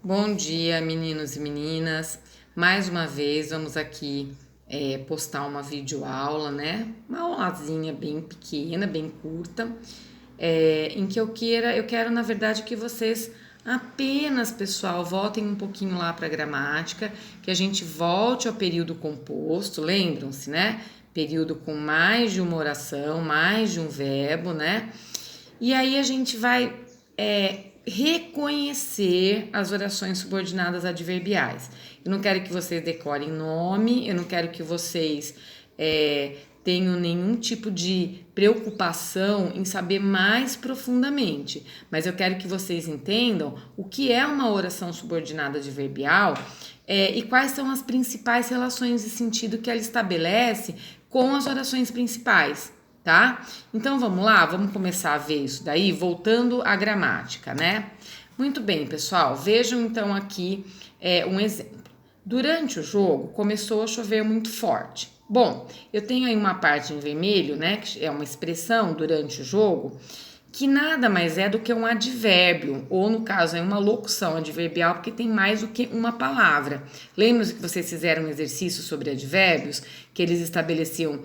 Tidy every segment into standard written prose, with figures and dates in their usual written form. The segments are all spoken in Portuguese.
Bom dia, meninos e meninas. Mais uma vez vamos aqui postar uma videoaula, né? Uma aulazinha bem pequena, bem curta, em que eu quero na verdade que vocês apenas, pessoal, voltem um pouquinho lá para a gramática, que a gente volte ao período composto, lembram-se, né? Período com mais de uma oração, mais de um verbo, né? E aí a gente vai reconhecer as orações subordinadas adverbiais. Eu não quero que vocês decorem nome, eu não quero que vocês tenham nenhum tipo de preocupação em saber mais profundamente, mas eu quero que vocês entendam o que é uma oração subordinada adverbial e quais são as principais relações de sentido que ela estabelece com as orações principais. Tá? Então vamos lá, vamos começar a ver isso daí, voltando à gramática, né? Muito bem, pessoal, vejam então aqui um exemplo. Durante o jogo começou a chover muito forte. Bom, eu tenho aí uma parte em vermelho, né? Que é uma expressão durante o jogo, que nada mais é do que um advérbio, ou no caso é uma locução adverbial, porque tem mais do que uma palavra. Lembra-se que vocês fizeram um exercício sobre advérbios, que eles estabeleciam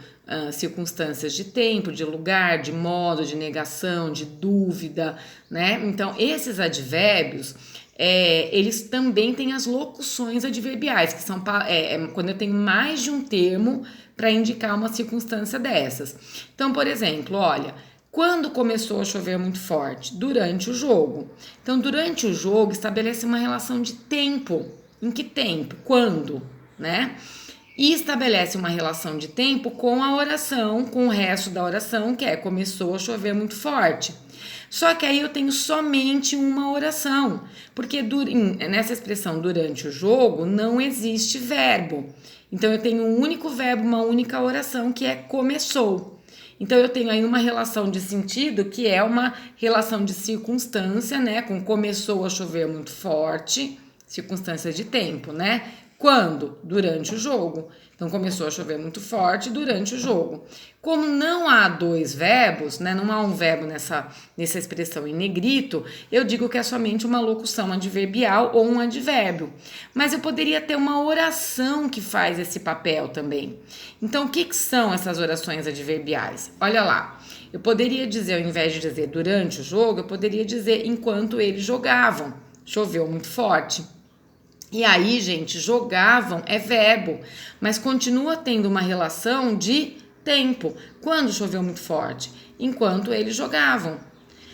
circunstâncias de tempo, de lugar, de modo, de negação, de dúvida, né? Então, esses advérbios, eles também têm as locuções adverbiais, que são quando eu tenho mais de um termo para indicar uma circunstância dessas. Então, por exemplo, olha, quando começou a chover muito forte? Durante o jogo. Então, durante o jogo, estabelece uma relação de tempo. Em que tempo? Quando? Né? E estabelece uma relação de tempo com a oração, com o resto da oração, que é começou a chover muito forte. Só que aí eu tenho somente uma oração, porque nessa expressão durante o jogo não existe verbo. Então eu tenho um único verbo, uma única oração, que é começou. Então eu tenho aí uma relação de sentido que é uma relação de circunstância, né? Com começou a chover muito forte, circunstância de tempo, né? Quando? Durante o jogo. Então começou a chover muito forte durante o jogo. Como não há dois verbos, né? Não há um verbo nessa expressão em negrito, eu digo que é somente uma locução adverbial ou um advérbio. Mas eu poderia ter uma oração que faz esse papel também. Então o que são essas orações adverbiais? Olha lá. Eu poderia dizer, ao invés de dizer durante o jogo, eu poderia dizer enquanto eles jogavam. Choveu muito forte. E aí, gente, jogavam é verbo, mas continua tendo uma relação de tempo. Quando choveu muito forte? Enquanto eles jogavam.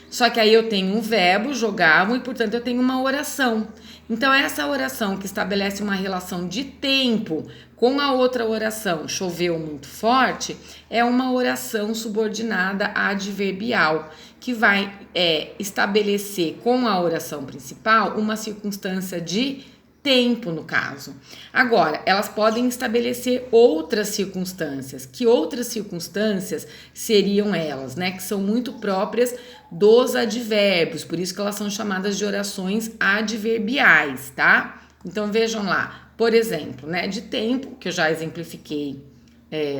Só que aí eu tenho um verbo, jogavam, e portanto eu tenho uma oração. Então, essa oração que estabelece uma relação de tempo com a outra oração, choveu muito forte, é uma oração subordinada adverbial, que vai estabelecer com a oração principal uma circunstância de tempo, no caso. Agora, elas podem estabelecer outras circunstâncias. Que outras circunstâncias seriam elas, né? Que são muito próprias dos advérbios, por isso que elas são chamadas de orações adverbiais, tá? Então, vejam lá, por exemplo, né? De tempo, que eu já exemplifiquei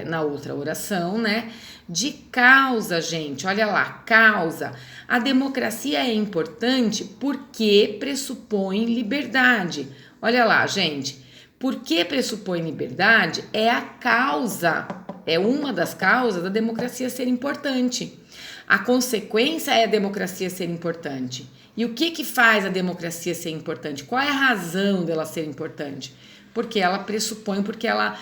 na outra oração, né? De causa, gente, olha lá, causa. A democracia é importante porque pressupõe liberdade. Olha lá, gente, porque pressupõe liberdade é a causa, é uma das causas da democracia ser importante. A consequência é a democracia ser importante. E o que faz a democracia ser importante? Qual é a razão dela ser importante? Porque ela pressupõe, porque ela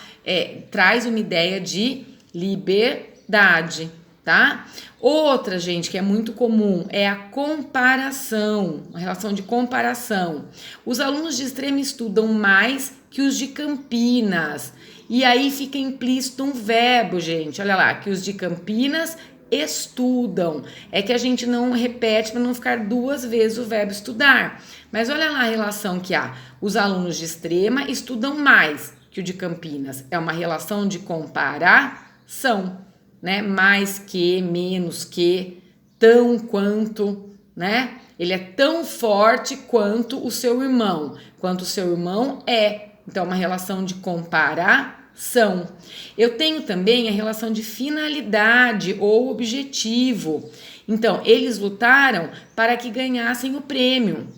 traz uma ideia de liberdade, tá? Outra, gente, que é muito comum é a comparação, a relação de comparação. Os alunos de Extrema estudam mais que os de Campinas. E aí fica implícito um verbo, gente. Olha lá, que os de Campinas estudam. É que a gente não repete para não ficar duas vezes o verbo estudar. Mas olha lá a relação que há. Os alunos de Extrema estudam mais que o de Campinas. É uma relação de comparação, né? Mais que, menos que, tão quanto, né? Ele é tão forte quanto o seu irmão. Quanto o seu irmão é. Então, uma relação de comparação. Eu tenho também a relação de finalidade ou objetivo. Então, eles lutaram para que ganhassem o prêmio.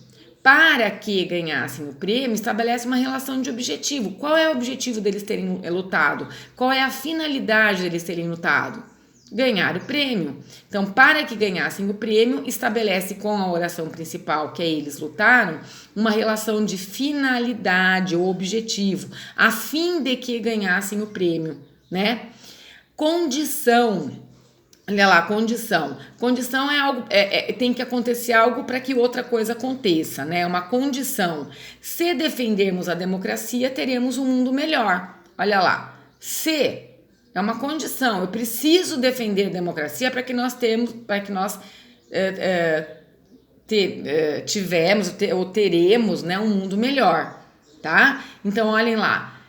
para que ganhassem o prêmio, estabelece uma relação de objetivo. Qual é o objetivo deles terem lutado? Qual é a finalidade deles terem lutado? Ganhar o prêmio. Então, para que ganhassem o prêmio, estabelece com a oração principal, que é eles lutaram, uma relação de finalidade ou objetivo, a fim de que ganhassem o prêmio, né? Condição. Olha lá, condição. Condição é algo, tem que acontecer algo para que outra coisa aconteça, né? É uma condição. Se defendermos a democracia, teremos um mundo melhor. Olha lá. Se é uma condição. Eu preciso defender a democracia para que nós teremos, né, um mundo melhor, tá? Então, olhem lá.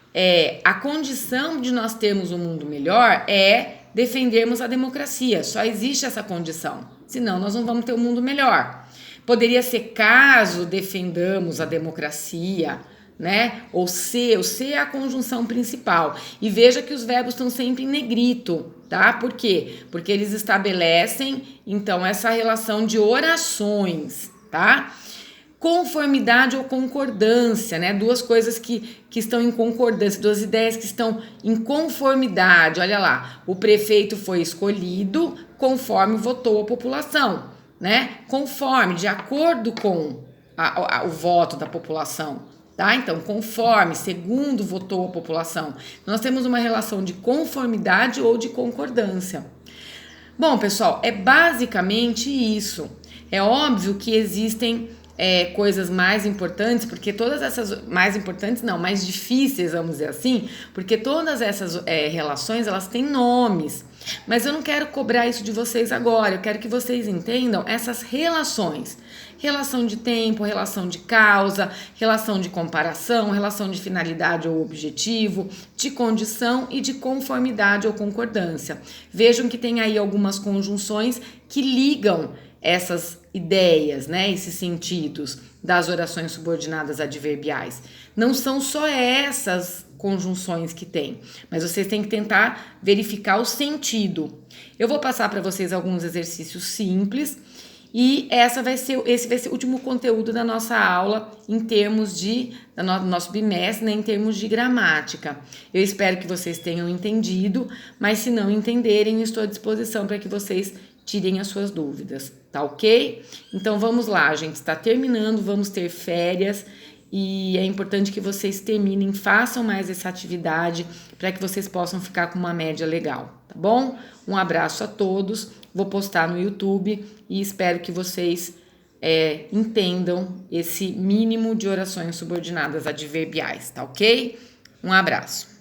A condição de nós termos um mundo melhor é defendermos a democracia. Só existe essa condição. Senão, nós não vamos ter um mundo melhor. Poderia ser caso defendamos a democracia, né? Ou se, o se é a conjunção principal. E veja que os verbos estão sempre em negrito, tá? Por quê? Porque eles estabelecem, então, essa relação de orações, tá? Conformidade ou concordância, né? Duas coisas que estão em concordância, duas ideias que estão em conformidade. Olha lá, o prefeito foi escolhido conforme votou a população, né? Conforme, de acordo com o voto da população, tá? Então, conforme, segundo votou a população. Nós temos uma relação de conformidade ou de concordância. Bom, pessoal, é basicamente isso. É óbvio que existem coisas mais importantes, porque todas essas, mais importantes não, mais difíceis, vamos dizer assim, porque todas essas relações, elas têm nomes, mas eu não quero cobrar isso de vocês agora, eu quero que vocês entendam essas relações, relação de tempo, relação de causa, relação de comparação, relação de finalidade ou objetivo, de condição e de conformidade ou concordância. Vejam que tem aí algumas conjunções que ligam essas ideias, né, esses sentidos das orações subordinadas adverbiais. Não são só essas conjunções que tem, mas vocês têm que tentar verificar o sentido. Eu vou passar para vocês alguns exercícios simples e esse vai ser o último conteúdo da nossa aula em termos do nosso bimestre, né, em termos de gramática. Eu espero que vocês tenham entendido, mas se não entenderem, eu estou à disposição para que vocês tirem as suas dúvidas, tá ok? Então vamos lá, gente, está terminando, vamos ter férias e é importante que vocês terminem, façam mais essa atividade para que vocês possam ficar com uma média legal, tá bom? Um abraço a todos, vou postar no YouTube e espero que vocês entendam esse mínimo de orações subordinadas adverbiais, tá ok? Um abraço.